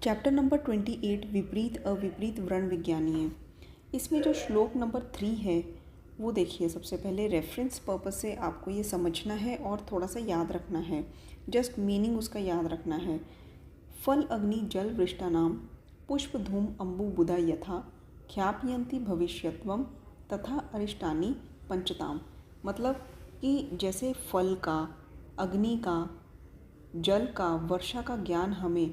Chapter number 28 विपरीत अविपरीत वर्ण विज्ञानी है। इसमें जो श्लोक नंबर 3 है वो देखिए। सबसे पहले रेफरेंस पर्पस से आपको ये समझना है और थोड़ा सा याद रखना है, जस्ट मीनिंग उसका याद रखना है। फल अग्नि जल वृष्टानाम पुष्प धूम अम्बु बुधा यथा ख्यापयन्ति भविष्यत्वम तथा अरिष्टानि पंचताम। मतलब कि जैसे फल का, अग्नि का, जल का, वर्षा का ज्ञान हमें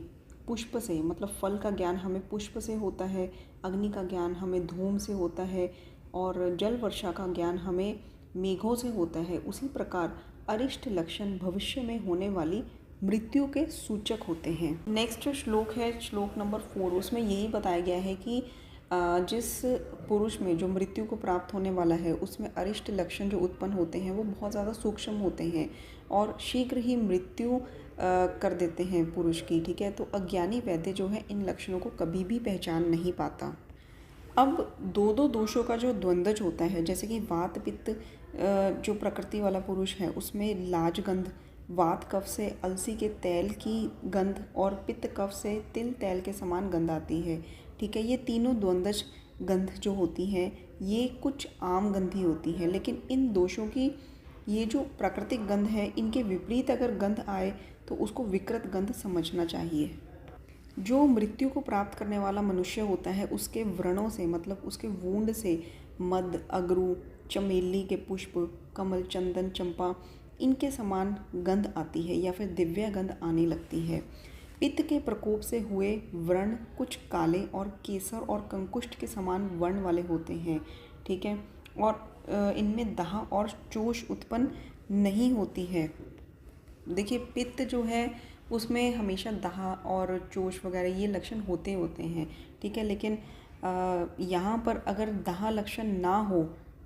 पुष्प से, मतलब फल का ज्ञान हमें पुष्प से होता है, अग्नि का ज्ञान हमें धूम से होता है और जल वर्षा का ज्ञान हमें मेघों से होता है, उसी प्रकार अरिष्ट लक्षण भविष्य में होने वाली मृत्यु के सूचक होते हैं। नेक्स्ट जो श्लोक है, श्लोक नंबर 4, उसमें यही बताया गया है कि जिस पुरुष में जो मृत्यु को प्राप्त होने वाला है उसमें अरिष्ट लक्षण जो उत्पन्न होते हैं वो बहुत ज़्यादा सूक्ष्म होते हैं और शीघ्र ही मृत्यु कर देते हैं पुरुष की। ठीक है, तो अज्ञानी वैद्य जो है इन लक्षणों को कभी भी पहचान नहीं पाता। अब दो दोषों का जो द्वंद्व होता है, जैसे कि वात पित्त जो प्रकृति वाला पुरुष है उसमें लाज गंध, वात कफ से अलसी के तेल की गंध और पित्त कफ से तिल तेल के समान गंध आती है। ठीक है, ये तीनों द्वंद्वज गंध जो होती हैं ये कुछ आम गंधी होती है, लेकिन इन दोषों की ये जो प्राकृतिक गंध है इनके विपरीत अगर गंध आए तो उसको विकृत गंध समझना चाहिए। जो मृत्यु को प्राप्त करने वाला मनुष्य होता है उसके व्रणों से, मतलब उसके वूंड से मद, अगरू, चमेली के पुष्प, कमल, चंदन, चंपा इनके समान गंध आती है या फिर दिव्य गंध आने लगती है। पित्त के प्रकोप से हुए व्रण कुछ काले और केसर और कंकुष्ठ के समान वर्ण वाले होते हैं। ठीक है, और इनमें दाह और चोष उत्पन्न नहीं होती है। देखिए, पित्त जो है उसमें हमेशा दाह और चोष वगैरह ये लक्षण होते हैं। ठीक है, लेकिन यहाँ पर अगर दाह लक्षण ना हो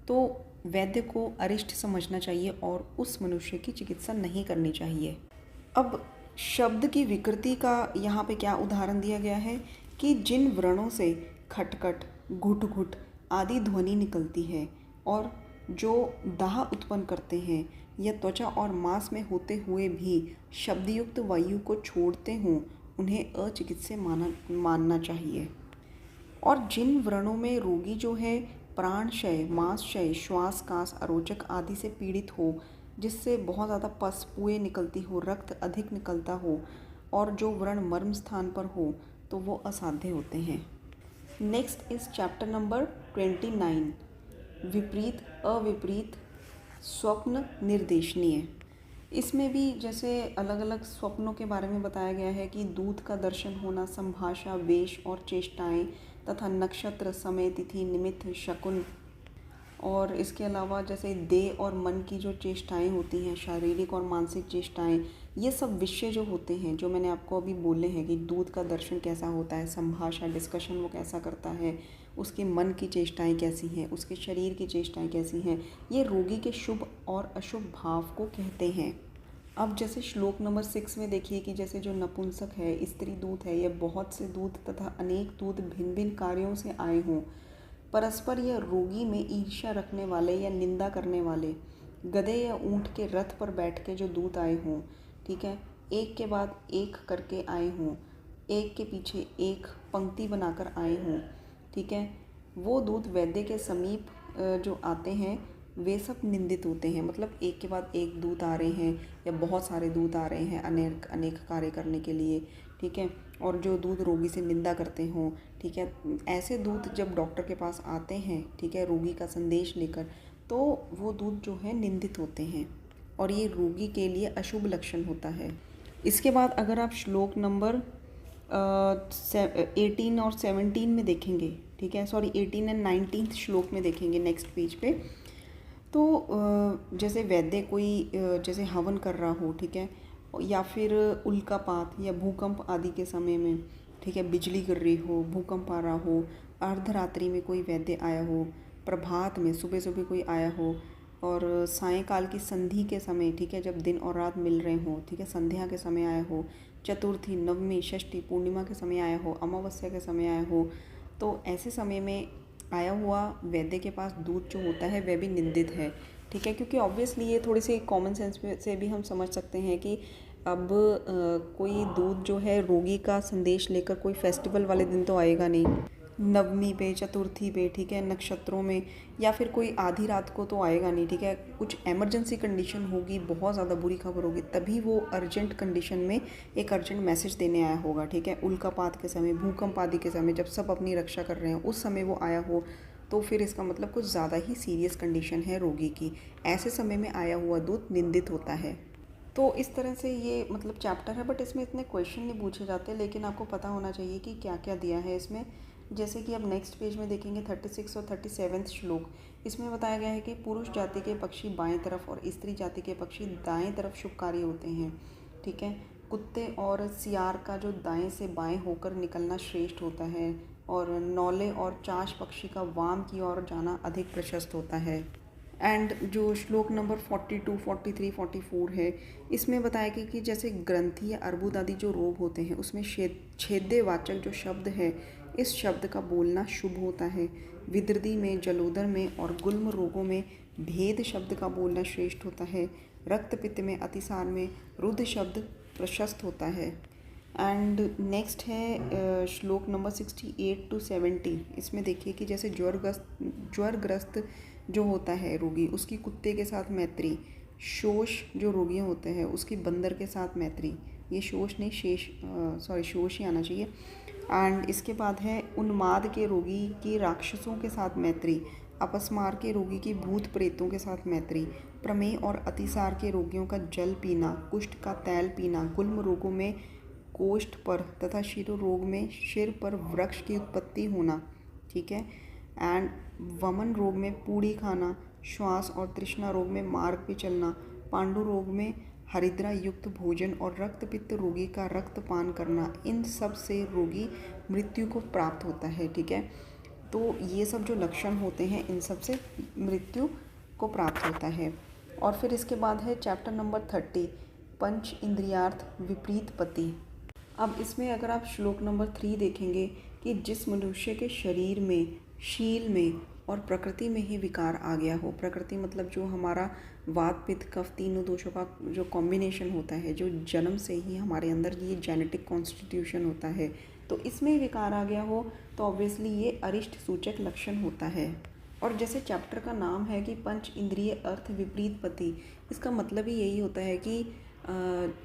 तो वैद्य को अरिष्ट समझना चाहिए और उस मनुष्य की चिकित्सा नहीं करनी चाहिए। अब शब्द की विकृति का यहाँ पे क्या उदाहरण दिया गया है कि जिन व्रणों से खटखट, घुट घुट आदि ध्वनि निकलती है और जो दाह उत्पन्न करते हैं या त्वचा और मांस में होते हुए भी शब्दयुक्त वायु को छोड़ते हों, उन्हें अचिकित्सीय मानना चाहिए। और जिन व्रणों में रोगी जो है प्राणक्षय, मांसक्षय, श्वास कास, अरोचक आदि से पीड़ित हो, जिससे बहुत ज़्यादा पस पुए निकलती हो, रक्त अधिक निकलता हो और जो व्रण मर्म स्थान पर हो तो वो असाध्य होते हैं। नेक्स्ट इज चैप्टर नंबर 29 विपरीत अविपरीत स्वप्न निर्देशनीय। इसमें भी जैसे अलग अलग स्वप्नों के बारे में बताया गया है कि दूत का दर्शन होना, संभाषा, वेश और चेष्टाएं तथा नक्षत्र, समय, तिथि, निमित्त, शकुन, और इसके अलावा जैसे देह और मन की जो चेष्टाएं होती हैं, शारीरिक और मानसिक चेष्टाएं, ये सब विषय जो होते हैं जो मैंने आपको अभी बोले हैं कि दूध का दर्शन कैसा होता है, संभाषा, डिस्कशन वो कैसा करता है, उसके मन की चेष्टाएं कैसी हैं, उसके शरीर की चेष्टाएं कैसी हैं, ये रोगी के शुभ और अशुभ भाव को कहते हैं। अब जैसे श्लोक नंबर 6 में देखिए कि जैसे जो नपुंसक है, स्त्री दूत है, यह बहुत से दूत तथा अनेक दूत भिन्न भिन्न कार्यों से आए हों, परस्पर यह रोगी में ईर्ष्या रखने वाले या निंदा करने वाले, गधे या ऊंट के रथ पर बैठ के जो दूत आए हों, ठीक है, एक के बाद एक करके आए हों, एक के पीछे एक पंक्ति बनाकर आए हों, ठीक है, वो दूत वैद्य के समीप जो आते हैं वे सब निंदित होते हैं। मतलब एक के बाद एक दूत आ रहे हैं या बहुत सारे दूत आ रहे हैं अनेक अनेक कार्य करने के लिए, ठीक है, और जो दूत रोगी से निंदा करते हों, ठीक है, ऐसे दूत जब डॉक्टर के पास आते हैं, ठीक है, रोगी का संदेश लेकर, तो वो दूत जो है निंदित होते हैं और ये रोगी के लिए अशुभ लक्षण होता है। इसके बाद अगर आप श्लोक नंबर 18 और 17 में देखेंगे, ठीक है, सॉरी 18 एंड 19 श्लोक में देखेंगे नेक्स्ट पेज पे, तो जैसे वैद्य कोई जैसे हवन कर रहा हो, ठीक है, या फिर उल्कापात या भूकंप आदि के समय में, ठीक है, बिजली गिर रही हो, भूकंप आ रहा हो, अर्धरात्रि में कोई वैद्य आया हो, प्रभात में सुबह सुबह कोई आया हो, और सायंकाल की संधि के समय, ठीक है, जब दिन और रात मिल रहे हों, ठीक है, संध्या के समय आया हो, चतुर्थी, नवमी, षष्ठी, पूर्णिमा के समय आया हो, अमावस्या के समय आया हो, तो ऐसे समय में आया हुआ वैद्य के पास दूत जो होता है वह भी निंदित है। ठीक है, क्योंकि ऑब्वियसली ये थोड़ी सी कॉमन सेंस से भी हम समझ सकते हैं कि अब कोई दूत जो है रोगी का संदेश लेकर कोई फेस्टिवल वाले दिन तो आएगा नहीं, नवमी पे, चतुर्थी पे, ठीक है, नक्षत्रों में, या फिर कोई आधी रात को तो आएगा नहीं, ठीक है। कुछ इमरजेंसी कंडीशन होगी, बहुत ज़्यादा बुरी खबर होगी, तभी वो अर्जेंट कंडीशन में एक अर्जेंट मैसेज देने आया होगा, ठीक है। उल्कापात के समय, भूकंप आदि के समय, जब सब अपनी रक्षा कर रहे हैं उस समय वो आया हो, तो फिर इसका मतलब कुछ ज़्यादा ही सीरियस कंडीशन है रोगी की। ऐसे समय में आया हुआ दूत निंदित होता है। तो इस तरह से ये मतलब चैप्टर है, बट इसमें इतने क्वेश्चन नहीं पूछे जाते, लेकिन आपको पता होना चाहिए कि क्या क्या दिया है इसमें। जैसे कि अब नेक्स्ट पेज में देखेंगे 36 और 37 श्लोक। इसमें बताया गया है कि पुरुष जाति के पक्षी बाएं तरफ और स्त्री जाति के पक्षी दाएं तरफ शुभकारी होते हैं, ठीक है। कुत्ते और सियार का जो दाएं से बाएं होकर निकलना श्रेष्ठ होता है, और नौले और चाश पक्षी का वाम की ओर जाना अधिक प्रशस्त होता है। एंड जो श्लोक नंबर 42, 43, 44 है, इसमें बताया गया कि जैसे ग्रंथि या अर्बुद आदि जो रोग होते हैं उसमें छेद्यवाचक जो शब्द है, इस शब्द का बोलना शुभ होता है। विदृधि में, जलोदर में और गुल्म रोगों में भेद शब्द का बोलना श्रेष्ठ होता है। रक्त पित्त में, अतिसार में रुद्ध शब्द प्रशस्त होता है। एंड नेक्स्ट है श्लोक नंबर 68 to 70। इसमें देखिए कि जैसे ज्वरग्रस्त जो होता है रोगी, उसकी कुत्ते के साथ मैत्री। शोष जो रोगी होते हैं उसकी बंदर के साथ मैत्री। ये शोष नहीं, शोष ही आना चाहिए। एंड इसके बाद है उन्माद के रोगी की राक्षसों के साथ मैत्री। अपस्मार के रोगी की भूत प्रेतों के साथ मैत्री। प्रमेह और अतिसार के रोगियों का जल पीना, कुष्ठ का तैल पीना, गुल्म रोगों में कोष्ठ पर तथा शिरो रोग में सिर पर वृक्ष की उत्पत्ति होना, ठीक है। एंड वमन रोग में पूड़ी खाना, श्वास और तृष्णा रोग में मार्ग पे चलना, पांडु रोग में हरिद्रा युक्त भोजन और रक्त पित्त रोगी का रक्तपान करना, इन सब से रोगी मृत्यु को प्राप्त होता है, ठीक है। तो ये सब जो लक्षण होते हैं इन सब से मृत्यु को प्राप्त होता है। और फिर इसके बाद है चैप्टर नंबर 30, पंच इंद्रियार्थ विपरीत पति। अब इसमें अगर आप श्लोक नंबर 3 देखेंगे कि जिस मनुष्य के शरीर में, शील में और प्रकृति में ही विकार आ गया हो, प्रकृति मतलब जो हमारा वात पित्त कफ तीनों दोषों का जो कॉम्बिनेशन होता है, जो जन्म से ही हमारे अंदर ये जेनेटिक कॉन्स्टिट्यूशन होता है, तो इसमें विकार आ गया हो तो ऑब्वियसली ये अरिष्ट सूचक लक्षण होता है। और जैसे चैप्टर का नाम है कि पंच इंद्रिय अर्थ विपरीत पति, इसका मतलब ही यही होता है कि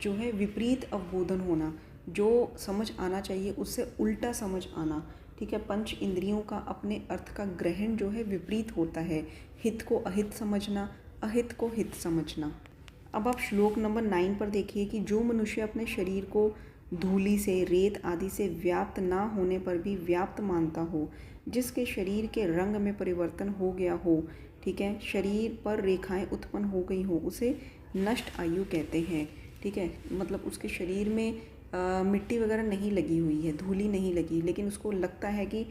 जो है विपरीत अवबोधन होना, जो समझ आना चाहिए उससे उल्टा समझ आना, ठीक है। पंच इंद्रियों का अपने अर्थ का ग्रहण जो है विपरीत होता है। हित को अहित समझना, अहित को हित समझना। अब आप श्लोक नंबर 9 पर देखिए कि जो मनुष्य अपने शरीर को धूलि से, रेत आदि से व्याप्त ना होने पर भी व्याप्त मानता हो, जिसके शरीर के रंग में परिवर्तन हो गया हो, ठीक है, शरीर पर रेखाएं उत्पन्न हो गई हो, उसे नष्ट आयु कहते हैं, ठीक है। मतलब उसके शरीर में मिट्टी वगैरह नहीं लगी हुई है, धूली नहीं लगी, लेकिन उसको लगता है कि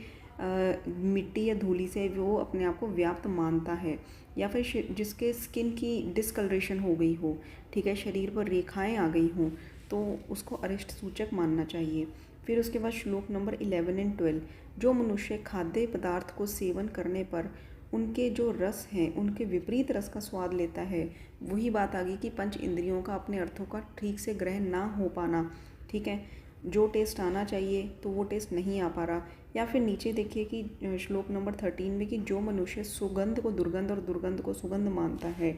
मिट्टी या धूली से वो अपने आप को व्याप्त मानता है। या फिर जिसके स्किन की डिस्कलरेशन हो गई हो, ठीक है, शरीर पर रेखाएं आ गई हों, तो उसको अरिष्ट सूचक मानना चाहिए। फिर उसके बाद श्लोक नंबर 11 और 12, जो मनुष्य खाद्य पदार्थ को सेवन करने पर उनके जो रस हैं उनके विपरीत रस का स्वाद लेता है, वही बात आ गई कि पंच इंद्रियों का अपने अर्थों का ठीक से ग्रहण ना हो पाना, ठीक है। जो टेस्ट आना चाहिए तो वो टेस्ट नहीं आ पा रहा। या फिर नीचे देखिए कि श्लोक नंबर 13 में कि जो मनुष्य सुगंध को दुर्गंध और दुर्गंध को सुगंध मानता है,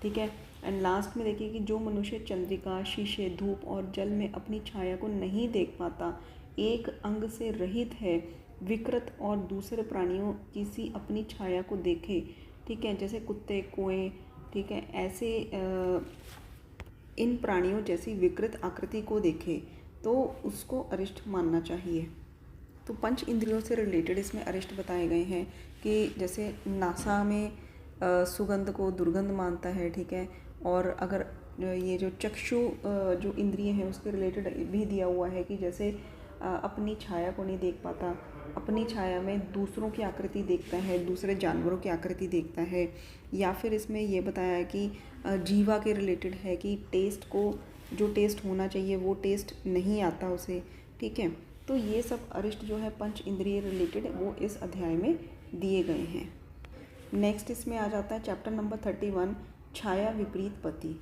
ठीक है। एंड लास्ट में देखिए कि जो मनुष्य चंद्रिका, शीशे, धूप और जल में अपनी छाया को नहीं देख पाता, एक अंग से रहित है, विकृत और दूसरे प्राणियों किसी अपनी छाया को देखे, ठीक है, जैसे कुत्ते, कोए, ठीक है, ऐसे इन प्राणियों जैसी विकृत आकृति को देखे तो उसको अरिष्ट मानना चाहिए। तो पंच इंद्रियों से रिलेटेड इसमें अरिष्ट बताए गए हैं कि जैसे नासा में सुगंध को दुर्गंध मानता है, ठीक है। और अगर ये जो चक्षु जो इंद्रिय है उसके रिलेटेड भी दिया हुआ है कि जैसे अपनी छाया को नहीं देख पाता, अपनी छाया में दूसरों की आकृति देखता है, दूसरे जानवरों की आकृति देखता है। या फिर इसमें ये बताया है कि जीवा के रिलेटेड है कि टेस्ट को, जो टेस्ट होना चाहिए वो टेस्ट नहीं आता उसे, ठीक है। तो ये सब अरिष्ट जो है पंच इंद्रिय रिलेटेड वो इस अध्याय में दिए गए हैं। नेक्स्ट इसमें आ जाता है चैप्टर नंबर 31, छाया विपरीत पति।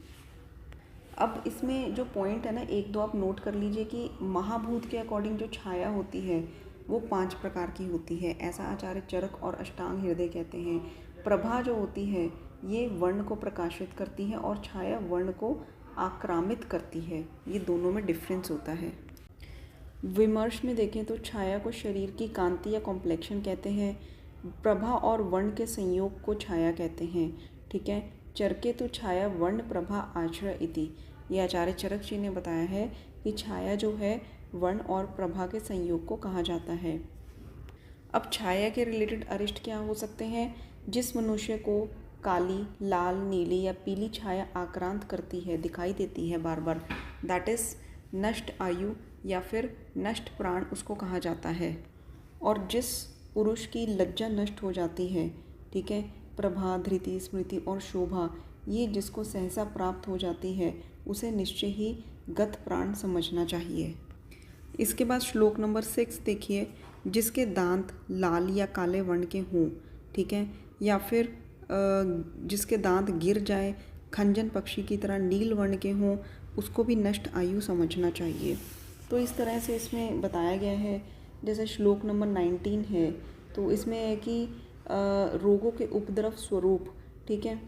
अब इसमें जो पॉइंट है ना, एक दो आप नोट कर लीजिए कि महाभूत के अकॉर्डिंग जो छाया होती है वो 5 प्रकार की होती है, ऐसा आचार्य चरक और अष्टांग हृदय कहते हैं। प्रभा जो होती है ये वर्ण को प्रकाशित करती है और छाया वर्ण को आक्रामित करती है, ये दोनों में डिफरेंस होता है। विमर्श में देखें तो छाया को शरीर की कांति या कॉम्प्लेक्शन कहते हैं, प्रभा और वर्ण के संयोग को छाया कहते हैं। ठीक है, चरके तो छाया वर्ण प्रभा आश्रय इति, ये आचार्य चरक जी ने बताया है कि छाया जो है वर्ण और प्रभा के संयोग को कहा जाता है। अब छाया के रिलेटेड अरिष्ट क्या हो सकते हैं? जिस मनुष्य को काली, लाल, नीली या पीली छाया आक्रांत करती है, दिखाई देती है बार बार, दैट इज़ नष्ट आयु या फिर नष्ट प्राण उसको कहा जाता है। और जिस पुरुष की लज्जा नष्ट हो जाती है, ठीक है, प्रभा, धृति, स्मृति और शोभा ये जिसको सहसा प्राप्त हो जाती है, उसे निश्चय ही गत प्राण समझना चाहिए। इसके बाद श्लोक नंबर 6 देखिए, जिसके दांत लाल या काले वर्ण के हों, ठीक है, या फिर जिसके दांत गिर जाए, खंजन पक्षी की तरह नील वर्ण के हों, उसको भी नष्ट आयु समझना चाहिए। तो इस तरह से इसमें बताया गया है। जैसे श्लोक नंबर 19 है, तो इसमें है कि रोगों के उपद्रव स्वरूप, ठीक है,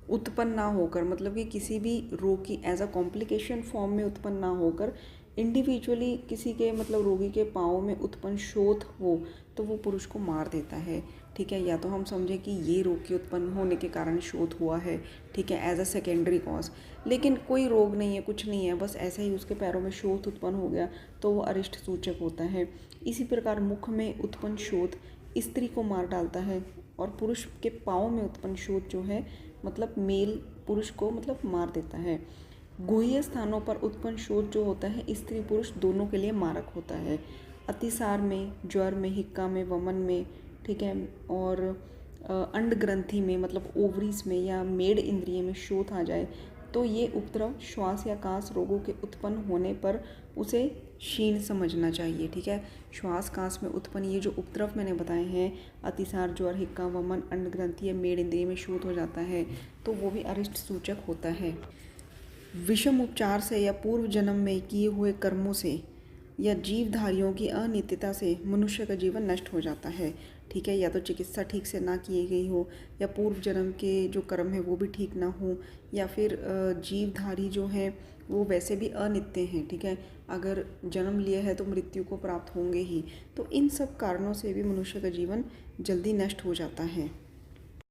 उत्पन्न ना होकर, मतलब कि किसी भी रोग की एज अ कॉम्प्लिकेशन फॉर्म में उत्पन्न ना होकर इंडिविजुअली किसी के मतलब रोगी के पाँव में उत्पन्न शोथ हो तो वो पुरुष को मार देता है। ठीक है, या तो हम समझें कि ये रोग के उत्पन्न होने के कारण शोथ हुआ है, ठीक है, एज अ सेकेंडरी कॉज, लेकिन कोई रोग नहीं है, कुछ नहीं है, बस ऐसे ही उसके पैरों में शोथ उत्पन्न हो गया तो वो अरिष्ट सूचक होता है। इसी प्रकार मुख में उत्पन्न शोथ स्त्री को मार डालता है और पुरुष के पाँव में उत्पन्न शोथ जो है मतलब मेल पुरुष को मतलब मार देता है। गुह्य स्थानों पर उत्पन्न शोथ जो होता है स्त्री पुरुष दोनों के लिए मारक होता है। अतिसार में, ज्वर में, हिक्का में, वमन में, ठीक है, और अंड ग्रंथि में मतलब ओवरीज में या मेड इंद्रिय में शोथ आ जाए तो ये उपद्रव श्वास या कास रोगों के उत्पन्न होने पर उसे क्षीण समझना चाहिए। ठीक है, श्वास कास में उत्पन्न ये जो उपद्रव मैंने बताए हैं, अतिसार, ज्वर, हिक्का, वमन, अंड ग्रंथि या मेड इंद्रिय में शोथ हो जाता है तो वो भी अरिष्ट सूचक होता है। विषम उपचार से या पूर्व जन्म में किए हुए कर्मों से या जीवधारियों की अनित्यता से मनुष्य का जीवन नष्ट हो जाता है। ठीक है, या तो चिकित्सा ठीक से ना की गई हो, या पूर्व जन्म के जो कर्म है वो भी ठीक ना हो, या फिर जीवधारी जो है वो वैसे भी अनित्य हैं। ठीक है, अगर जन्म लिया है तो मृत्यु को प्राप्त होंगे ही, तो इन सब कारणों से भी मनुष्य का जीवन जल्दी नष्ट हो जाता है।